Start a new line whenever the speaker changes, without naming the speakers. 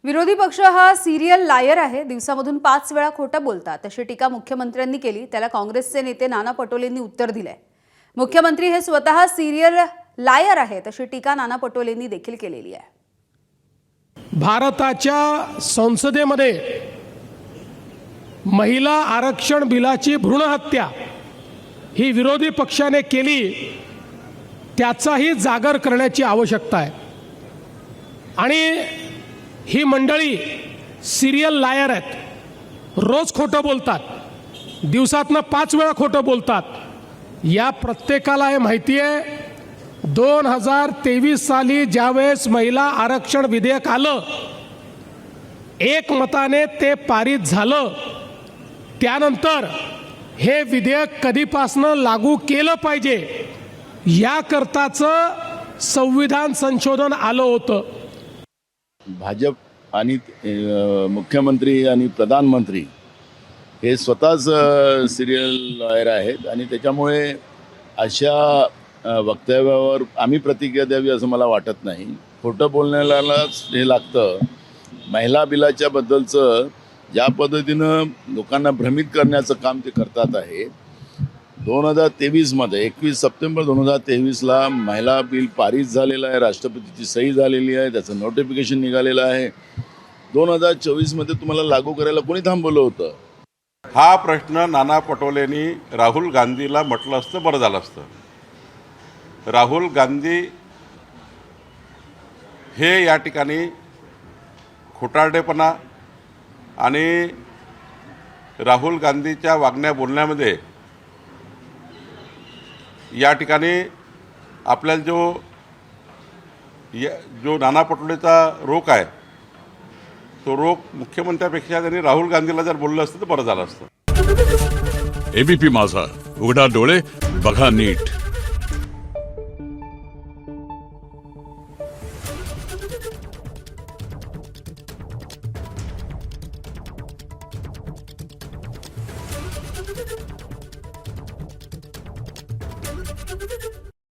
विरोधी पक्ष हा सिरियल लायर आहे, दिवसामधून 5 वेळा खोटं बोलतात अशी टीका मुख्यमंत्र्यांनी केली। त्याला काँग्रेसचे नेते नाना पटोलेंनी उत्तर दिलंय। मुख्यमंत्री हे स्वतः सिरियल लायर आहेत अशी टीका नाना पटोलेंनी देखील केलेली आहे।
भारताच्या संसदेमध्ये महिला आरक्षण बिलाची भ्रूण हत्या ही विरोधी पक्षाने केली, त्याचाही जागर करण्याची आवश्यकता आहे। आणि ही मंडळी सिरियल लायर आहेत, रोज खोटं बोलतात, दिवसातनं 5 वेळा खोटं बोलतात। या प्रत्येकाला हे माहिती आहे, 2023 साली ज्यावेळेस महिला आरक्षण विधेयक आलं, एकमताने ते पारित झालं, त्यानंतर हे विधेयक कधीपासनं लागू केलं पाहिजे याकरताचं संविधान संशोधन आलं होतं।
भाजप आणि मुख्यमंत्री आणि प्रधानमंत्री हे स्वतःच सिरियल लॉयर आहेत आणि त्याच्यामुळे अशा वक्तव्यावर आम्ही प्रतिक्रिया द्यावी असं मला वाटत नाही। खोटं बोलण्यालाच हे लागतं। महिला बिलाच्या बद्दलचं ज्या पद्धतीनं लोकांना भ्रमित करण्याचं काम ते करतात आहे। 2023 मध्ये 21 सप्टेंबर 2023ला महिला बिल पारित झालेलं आहे, राष्ट्रपतीची सही झालेली आहे, त्याचं नोटिफिकेशन निघालेलं आहे। 2024 मध्ये तुम्हाला लागू करायला कोणी थांबवलं होतं?
हा प्रश्न नाना पटोलेंनी राहुल गांधीला म्हटलं असतं बरं झालं असतं। राहुल गांधी हे या ठिकाणी खोटारडेपणा आणि राहुल गांधीच्या वागण्या बोलण्यामध्ये या ठिकाणी आपल्याला जो नाना पटोलेचा रोख आहे, तो रोख मुख्यमंत्र्यापेक्षा त्यांनी राहुल गांधीला जर बोललं असतं तर बरं झालं असतं।
एबीपी माझा, उघडा डोळे बघा नीट।